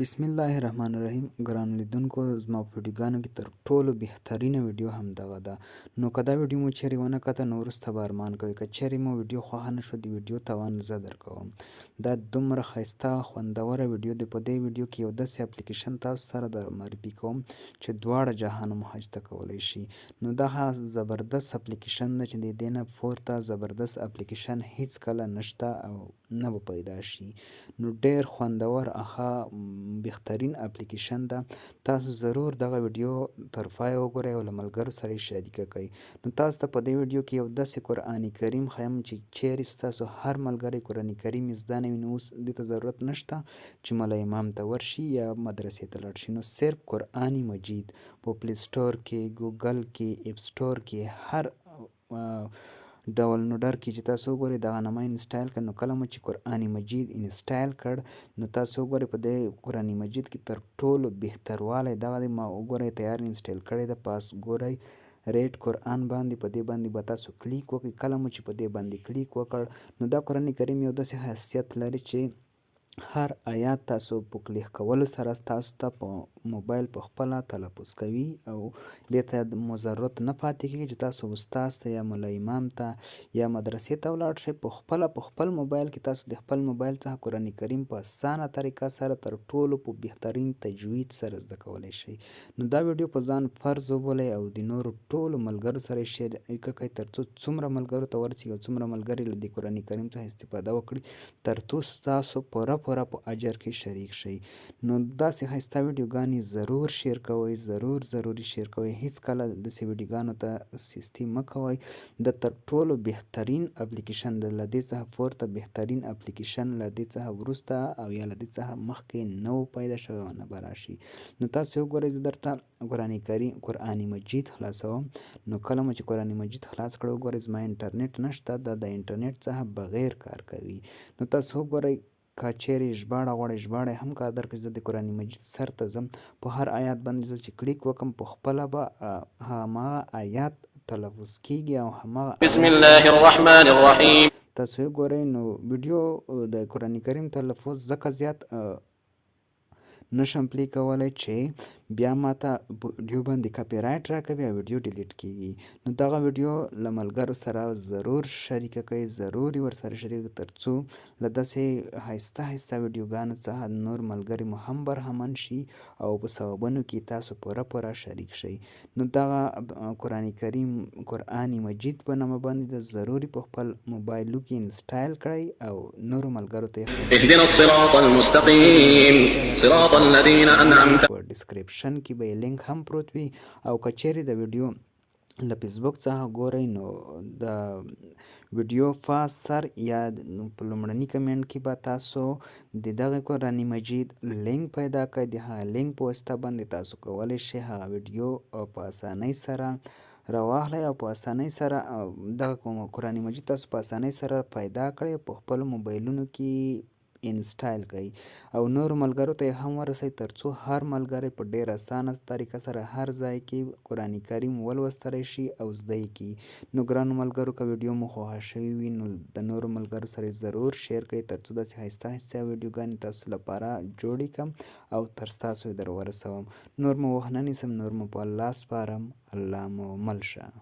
بسم الله الرحمن الرحیم. ګرانو لیدونکو، زما په ویډیوګانو کې تر ټولو بهترینه ویډیو همدغه ده. نو که دا ویډیو مو چیرې ونه کته نو وروسته به ارمان کوئ. که چیرې مو ویډیو خوښه نه شوه د ویډیو توان زه درکوم. دا دومره ښایسته خوندوره ویډیو دی. په دې ویډیو کې یو داسې اپلیکیشن تاسو سره در معرفي کوم چې دواړه جهان مو ښایسته کولی شي. نو دغه زبردست اپلیکیشن ده چې د دې نه پورته زبردست اپلیکیشن هیڅکله نشته او نه به پیدا شي. نو ډېر خوندور بهترین اپلیکیشن ده. تاسو ضرور دغه ویډیو تر پایه وګورئ او له ملګرو سره یې شریکه کړئ. نو تاسو ته په دې ویډیو کې یو داسې قرآن کریم ښیم چې چیرې ستاسو هر ملګری قرآن کریم یې زده نه وي، نو اوس دې ته ضرورت نشته چې ملا امام ته ورشي یا مدرسې ته لاړ شي. نو صرف قرآن مجید په پلی سټور کې، ګوګل کې، اپ سټور کې، هر ډول نوډر کې چې تاسو وګورئ دغه نامه انسټایل کړئ. نو کله مو چې قرآن مجید انسټایل کړ نو تاسو وګورئ په دې قرآن مجید کې تر ټولو بهتروالی دغه دی. ما وګورئ تیار انسټایل کړی ده. پاس ګورئ ریډ قرآن باندې، په دې باندې به تاسو کلیک وکړئ. کله مو چې په دې باندې کلیک وکړ نو دا قرآن کریم یو داسې خاصیت لري چې هر آیات تاسو په کلیک کولو سره تاسو ته په موبایل په خپله تلفظ کوي او دې ته مو ضرورت نه پاتې کېږي چې تاسو استاد ته یا ملا امام ته یا مدرسې ته ولاړ شئ. په خپل موبایل کې تاسو د خپل موبایل څخه قرآن کریم په اسانه طریقه سره تر ټولو په بهترین تجوید سره زده کولی شئ. نو دا ویډیو په ځان فرض وبولئ او د نورو ټولو ملګرو سره یې شریکه کړئ تر څو څومره ملګرو ته ورسیږي او څومره ملګري له دې قرآن کریم څخه استفاده وکړي تر څو ستاسو پوره په اجر کې شریک شئ. نو داسې ښایسته ویډیوګانې ضرور شیر کوئ، ضروري شیر کوئ. هیڅکله داسې ویډیوګانو ته سستي مه کوئ. د تر ټولو بهترین اپلیکیشن د له دې څخه پورته بهترین اپلیکیشن له دې څخه وروسته او یا له دې څخه مخکې نه و پیدا شوی او نه به راشي. نو تاسو وګورئ زه درته قرآن مجید خلاصوم. نو کله مو چې قرآن مجید خلاص کړئ وګورئ زما انټرنیټ نشته، دا د انټرنیټ څخه بغیر کار کوي. نو تاسو وګورئ که چیرې ژباړه غواړئ ژباړه هم کار درکوي. زه د قرآن مجید سر ته ځم، په هر آیات باندې زه چې کلیک وکړم په خپله به هماغه آیات تلفظ کیږي او هماغه بسم الله الرحمن الرحیم. تاسو وګورئ نو ویډیو د قرآن کریم تلفظ ځکه زیات نشم پلی کولی چې بیا ماته ویډیو باندې کاپی رایټ راکوي او ویډیو ډیلیټ کیږي. نو دغه ویډیو له ملګرو سره ضرور شریکه کړئ، ضرور یې ورسره شریک تر څو له داسې ښایسته ویډیوګانو څخه نور ملګري مو هم برخمن شي او په ثوابونو کې تاسو پوره شریک شئ. نو دغه قرآن مجید په نامه باندې د ضروري په خپل موبایلو کې انسټایل کړئ او نورو ملګرو ته اهدنا الصراط المستقیم صراط الذين انعمت. په ډسکریپشن کې به لینک هم پروت وي او که چیرې د ویډیو له فیسبوک څخه ګورئ نو د ویډیو فاست سر یا په لومړني کمنټ کې به تاسو د دغه قرآن مجید لینک پیدا کړئ. د هغه لینک په واسطه باندې تاسو کولی شئ هغه ویډیو په اسانۍ سره راواخلئ او په اسانۍ سره دغه قرآن مجید تاسو په اسانۍ سره پیدا کړئ، په خپلو موبایلونو کې انسټایل کړئ او نورو ملګرو ته هم ورسئ تر څو هر ملګری په ډېر اسانه طریقه سره هر ځای کې قرآن کریم ولوستلی شي او زده یې کړي. نو ګرانو ملګرو که ویډیو مو خوښه شوې وي نو د نورو ملګرو سره ضرور شیر کړئ تر څو داسې ښایسته ویډیوګانې تاسو لپاره جوړې کړم او تر ستاسو یې در ورسوم. نور مو وخت نه نیسم، نور مو په الله سپارم. الله مو مل شه.